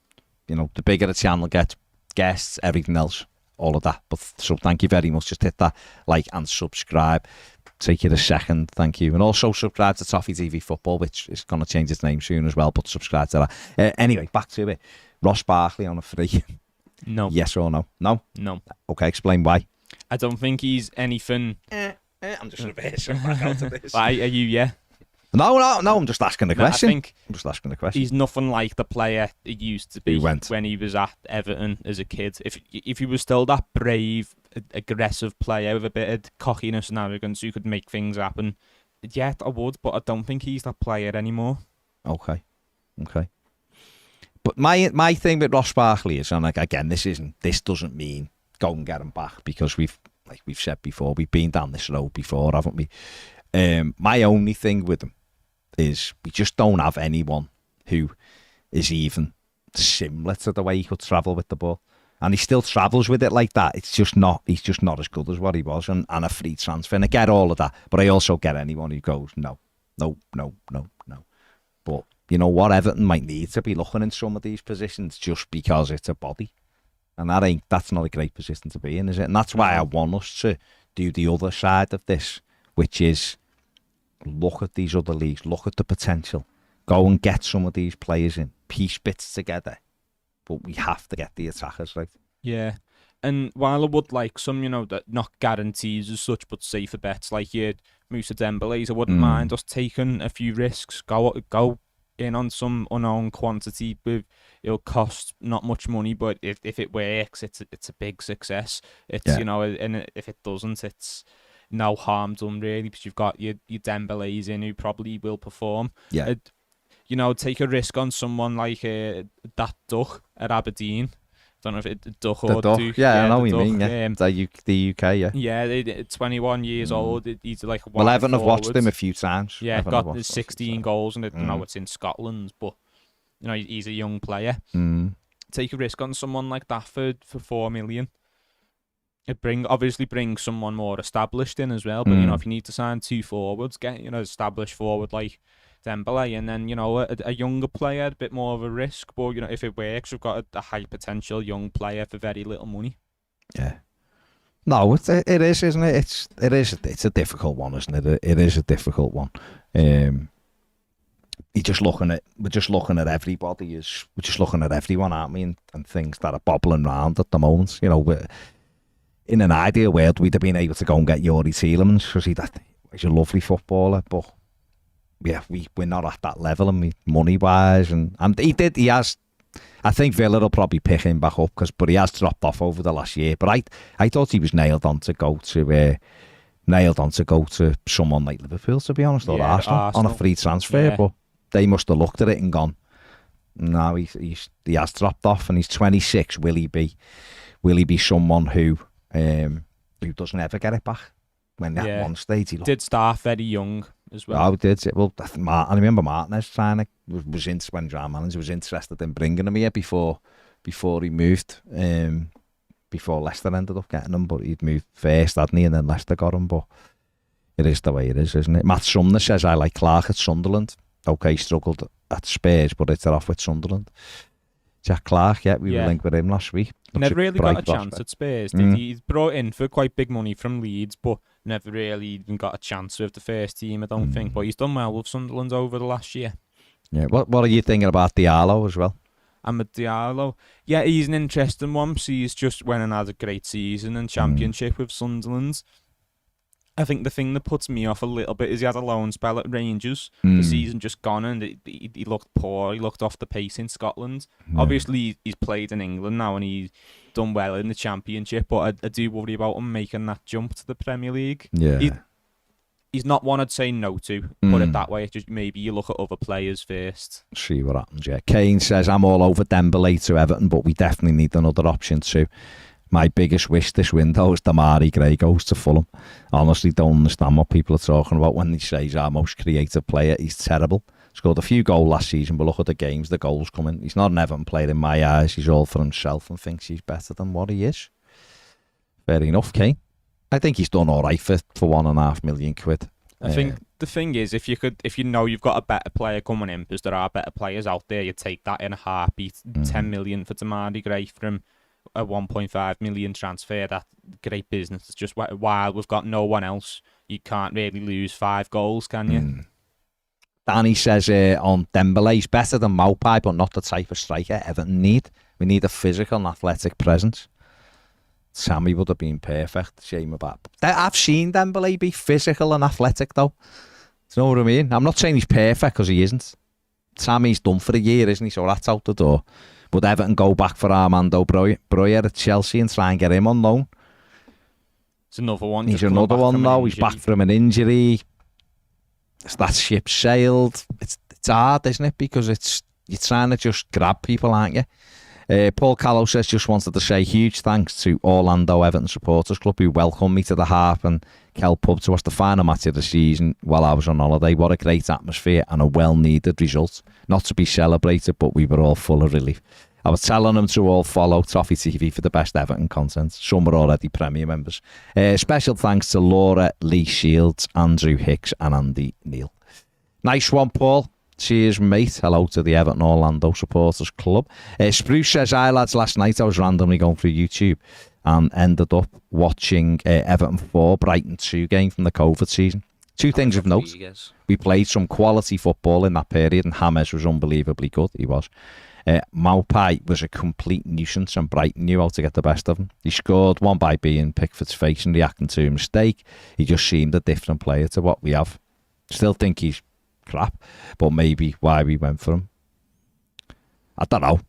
bigger the channel gets, guests, everything else. All of that. But so thank you very much. Just hit that like and subscribe. Take you a second. Thank you. And also subscribe to Toffee TV Football, which is going to change its name soon as well. But subscribe to that. Anyway, back to it. Ross Barkley on a free. No. Yes or no? No? No. Okay, explain why. I don't think he's anything. I'm just reversing back out of this. Why are you? Yeah. No, I'm just asking the question. I'm just asking the question. He's nothing like the player he used to be when he was at Everton as a kid. If he was still that brave, aggressive player with a bit of cockiness and arrogance who could make things happen, yeah, I would, but I don't think he's that player anymore. Okay. But my thing with Ross Barkley is, and like again, this doesn't mean go and get him back, because we've said before, we've been down this road before, haven't we? My only thing with him is we just don't have anyone who is even similar to the way he could travel with the ball, and he still travels with it like that. He's just not as good as what he was, and a free transfer. And I get all of that, but I also get anyone who goes no. But you know what, Everton might need to be looking in some of these positions just because it's a body, and that's not a great position to be in, is it? And that's why I want us to do the other side of this, which is look at these other leagues, look at the potential, go and get some of these players in, piece bits together, but we have to get the attackers right. Yeah, and while I would like some, that not guarantees as such, but safer bets like your Moussa Dembele, I wouldn't mind us taking a few risks, go in on some unknown quantity with, it'll cost not much money, but if it works, it's a big success. And if it doesn't, it's no harm done really, because you've got your Dembele's in who probably will perform. Yeah. Take a risk on someone like that Duck at Aberdeen. I don't know if it's Duck or Duke. Yeah, I know what you mean. Yeah, the UK. Yeah. Yeah, 21 years old. He's like Everton have watched him a few times. Yeah, got 16 goals, and it's in Scotland, but he's a young player. Take a risk on someone like that for 4 million. it obviously brings someone more established in as well. But if you need to sign 2 forwards, get established forward like Dembele, and then a younger player, a bit more of a risk. But if it works, we've got a high potential young player for very little money. Yeah. No, it is, isn't it? It's a difficult one, isn't it? It is a difficult one. We're just looking at everybody. We're just looking at everyone, aren't we? And things that are bobbling around at the moment. In an ideal world, we'd have been able to go and get Yuri Tielemans because he's a lovely footballer, but yeah, we're not at that level, and money wise, and he has. I think Villa will probably pick him back up but he has dropped off over the last year. But I thought he was nailed on to go to someone like Liverpool, to be honest, or Arsenal on a free transfer. Yeah. But they must have looked at it and gone, no, he has dropped off, and he's 26. Will he be someone who doesn't ever get it back? When at one stage he did start very young as well. Oh, did it? Well, I remember Martinez was in when John Manager was interested in bringing him here before he moved. Before Leicester ended up getting him, but he'd moved first, hadn't he? And then Leicester got him. But it is the way it is, isn't it? Matt Sumner says I like Clark at Sunderland. Okay, he struggled at Spurs, but it's off with Sunderland. Jack Clark, we were linked with him last week. Never really got a chance at Spurs. He's brought in for quite big money from Leeds, but never really even got a chance with the first team, I don't think. But he's done well with Sunderland over the last year. Yeah. What are you thinking about Diallo as well? Amad Diallo. Yeah, he's an interesting one. So he's just went and had a great season in Championship with Sunderland. I think the thing that puts me off a little bit is he had a loan spell at Rangers. The season just gone, and he looked poor. He looked off the pace in Scotland. Obviously, he's played in England now, and he's done well in the Championship. But I do worry about him making that jump to the Premier League. Yeah, he's not one I'd say no to. Put it that way. It's just maybe you look at other players first. See what happens. Yeah, Kane says I'm all over Dembele to Everton, but we definitely need another option too. My biggest wish this window is Damari Gray goes to Fulham. Honestly, don't understand what people are talking about when they say he's our most creative player. He's terrible. Scored a few goals last season, but look at the games, the goals coming. He's not an Everton player in my eyes. He's all for himself and thinks he's better than what he is. Fair enough, Kane. I think he's done all right for £1.5 million. I think the thing is, if you know you've got a better player coming in, because there are better players out there, you take that in a heartbeat. 10 million for Damari Gray from a 1.5 million transfer. That great business. It's just while we've got no one else, you can't really lose 5 goals, can you? Danny says on Dembele, he's better than Maupay, but not the type of striker Everton need. We need a physical and athletic presence. Sammy would have been perfect. Shame about that. I've seen Dembele be physical and athletic, though. Do you know what I mean? I'm not saying he's perfect, because he isn't. Sammy's done for a year, isn't he? So that's out the door. Would Everton go back for Armando Broja at Chelsea and try and get him on loan? It's another one. He's another one now. He's back from an injury. That ship sailed. It's hard, isn't it? Because you're trying to just grab people, aren't you? Paul Callow says, just wanted to say huge thanks to Orlando Everton Supporters Club who welcomed me to the Harp and Kell pub to watch the final match of the season while I was on holiday. What a great atmosphere and a well-needed result. Not to be celebrated, but we were all full of relief. I was telling them to all follow Toffee TV for the best Everton content. Some are already Premier members. Special thanks to Laura Lee Shields, Andrew Hicks and Andy Neal. Nice one, Paul. Cheers, mate. Hello to the Everton Orlando Supporters Club. Spruce says, hi lads, last night I was randomly going through YouTube and ended up watching Everton 4, Brighton 2 game from the COVID season. 2 things of note. We played some quality football in that period and James was unbelievably good. He was. Maupay was a complete nuisance and Brighton knew how to get the best of him. He scored one by being Pickford's face and reacting to a mistake. He just seemed a different player to what we have. Still think he's crap, but maybe why we went for him, I don't know.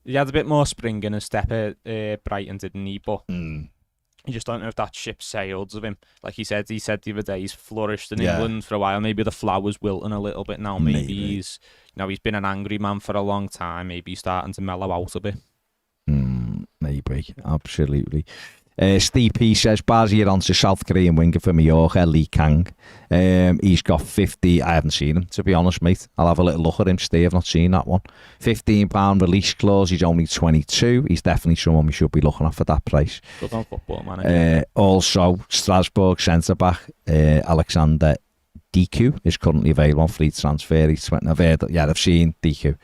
He had a bit more spring in his step at Brighton, didn't he? But you just don't know if that ship sailed of him. Like he said the other day, he's flourished in England for a while. Maybe the flowers wilting a little bit now. Maybe he's been an angry man for a long time. Maybe he's starting to mellow out a bit. Maybe, absolutely. Steve P says, Bazier on to South Korean winger for Mallorca, Lee Kang. He's got 50. I haven't seen him, to be honest, mate. I'll have a little look at him, Steve. I've not seen that one. £15 release clause. He's only 22. He's definitely someone we should be looking at for that price. Good on Football Manager. Also, Strasbourg centre-back Alexander DQ is currently available on free transfer. He's 20. I've seen DQ.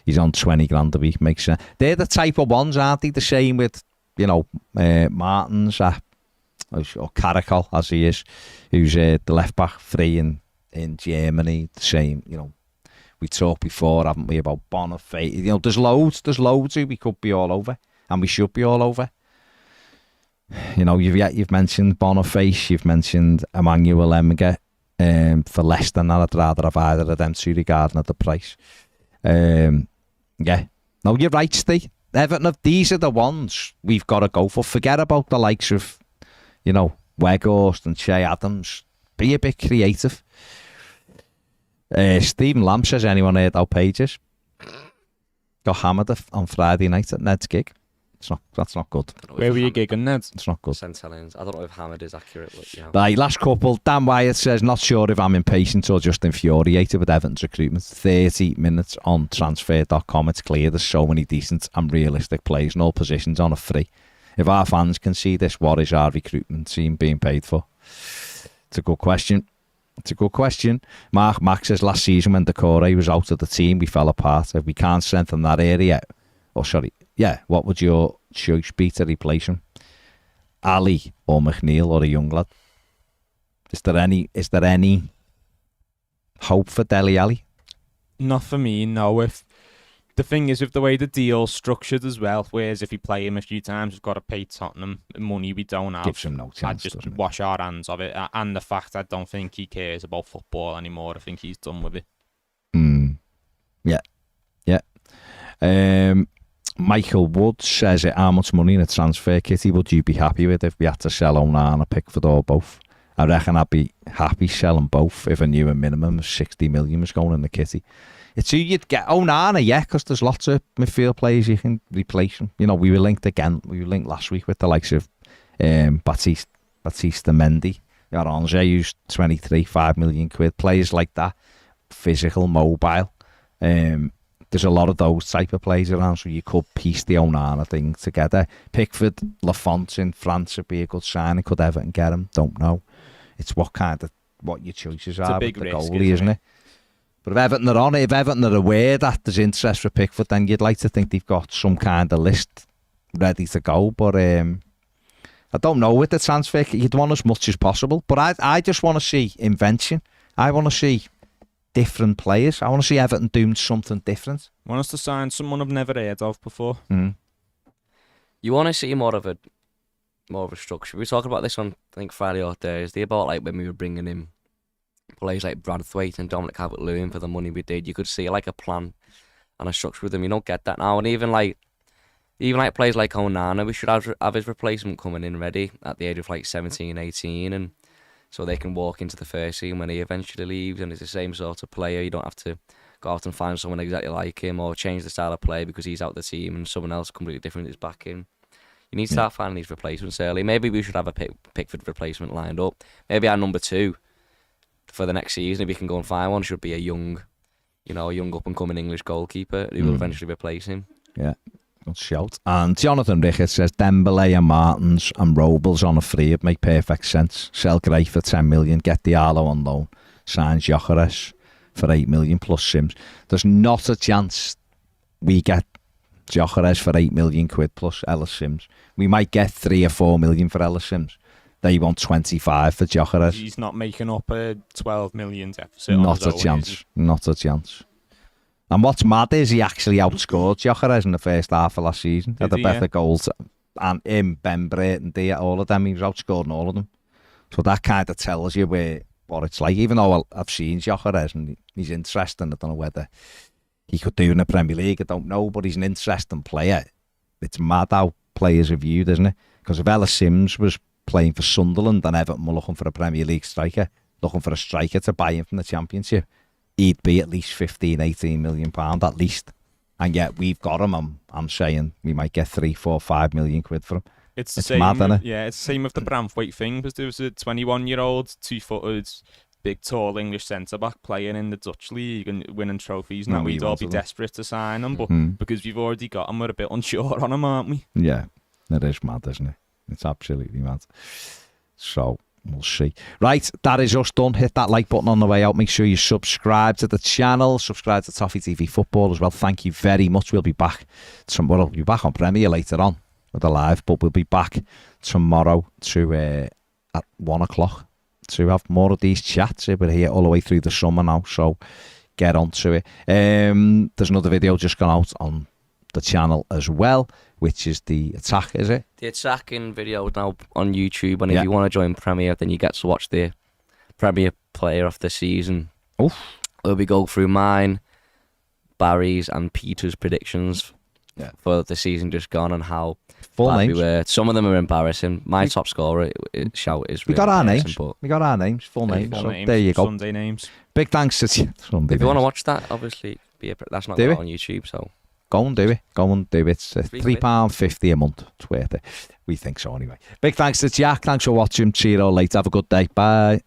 He's on 20 grand a week. Makes sense. They're the type of ones, aren't they? The same with, Martins or Caracol, as he is, who's the left back free in Germany. The same, we talked before, haven't we, about Boniface. There's loads who we could be all over, and we should be all over. You've mentioned Boniface, you've mentioned Emmanuel Emger. For less than that, I'd rather have either of them two regarding the price. No, you're right, Steve. Everton, these are the ones we've got to go for. Forget about the likes of, Weghorst and Che Adams. Be a bit creative. Stephen Lamb says, anyone heard how Pages got hammered on Friday night at Ned's gig? That's not good. Where were you gigging, Ned? It's not good. St Helens. I don't know if hammered is accurate. But, Right, last couple. Dan Wyatt says, not sure if I'm impatient or just infuriated with Everton's recruitment. 30 minutes on transfer.com. It's clear there's so many decent and realistic players in all positions on a free. If our fans can see this, what is our recruitment team being paid for? It's a good question. Mark Max says, last season when Decore was out of the team, we fell apart. If we can't strengthen that area, what would your choice be to replace him? Ali or McNeil or a young lad? Is there any hope for Dele Alli? Not for me, no. If the thing is, with the way the deal's structured as well, whereas if you play him a few times, we've got to pay Tottenham money we don't have. Gives him no chance. I'd just wash our hands of it. And the fact I don't think he cares about football anymore. I think he's done with it. Yeah. Michael Wood says, how much money in a transfer kitty would you be happy with if we had to sell Onana, Pickford or both? I reckon I'd be happy selling both if I knew a minimum of 60 million was going in the kitty. It's who you'd get. Onana, because there's lots of midfield players you can replace him. We were linked last week with the likes of Batista Mendy, Orange, who's 23, 5 million quid. Players like that, physical, mobile. There's a lot of those type of players around, so you could piece the Onana thing together. Pickford, Lafont in France would be a good signing. Could Everton get him? Don't know. It's what your choices are with the goalie, isn't it? But if Everton are aware that there's interest for Pickford, then you'd like to think they've got some kind of list ready to go. But I don't know with the transfer. You'd want as much as possible. But I just want to see invention. I want to see different players. I want to see Everton doing something different. Want us to sign someone I've never heard of before. You want to see more of a structure. We were talking about this on, I think, Friday or Thursday, about when we were bringing in players like Bradthwaite and Dominic Calvert-Lewin for the money we did. You could see a plan and a structure with them. You don't get that now. And even players like Onana, we should have his replacement coming in ready at the age of 17, 18, and so they can walk into the first team when he eventually leaves, and it's the same sort of player. You don't have to go out and find someone exactly like him or change the style of play because he's out the team and someone else completely different is back in. You need to start finding these replacements early. Maybe we should have a Pickford replacement lined up. Maybe our number 2 for the next season, if we can go and find one, should be a young up-and-coming English goalkeeper who will eventually replace him. Yeah. Good shout. And Jonathan Ricketts says Dembele and Martins and Robles on a free would make perfect sense. Sell Gray for 10 million, get Diallo on loan, sign Gyökeres for 8 million plus Sims. There's not a chance we get Gyökeres for 8 million quid plus Ellis Sims. We might get 3 or 4 million for Ellis Sims. They want 25 for Gyökeres. He's not making up a 12 million deficit. Not a chance. Not a chance. And what's mad is he actually outscored Gyökeres in the first half of last season. Had the better goals. And him, Ben Brayton, all of them, he was outscoring all of them. So that kind of tells you what it's like. Even though I've seen Gyökeres and he's interesting, I don't know whether he could do in the Premier League, I don't know, but he's an interesting player. It's mad how players are viewed, isn't it? Because if Ellis Sims was playing for Sunderland and Everton were looking for a Premier League striker, looking for a striker to buy him from the Championship, he'd be at least 15, 18 million pound at least. And yet we've got him. I'm saying we might get 3, 4, 5 million quid for him. It's the It's same. mad, isn't it? Yeah, it's the same with the Branthwaite thing, because there was a 21-year-old, 2-footed, big, tall English centre-back playing in the Dutch league and winning trophies, and No, now we we'd all wanted be him. desperate to sign him, but Mhm. because we've already got him, we're a bit unsure on him, aren't we? Yeah, it is mad, isn't it? It's absolutely mad. So, we'll see. Right, that is us done. Hit that like button on the way out. Make sure you subscribe to the channel. Subscribe to Toffee TV Football as well. Thank you very much. We'll be back. We'll be back on Premier later on with the live, but we'll be back tomorrow at 1 o'clock to have more of these chats. We're here all the way through the summer now, so get onto it. There's another video just gone out on the channel as well, which is the attack, is it? The attacking video is now on YouTube, and if you want to join Premier, then you get to watch the Premier Player of the Season. Oof. Where we go through mine, Barry's, and Peter's predictions for the season just gone, and how Full bad names. we were. Some of them are embarrassing. My top scorer shout is We really got our embarrassing, names. but We got our names. Full Yeah, names. Full So names, there you go. Sunday names. Big thanks to Sunday if you want to names. watch that, obviously that's not Do on YouTube, so Go and do it. Go and do it. It's £3. £3.50 a month. It's worth it. We think so anyway. Big thanks to Jack. Thanks for watching. See you all later. Have a good day. Bye.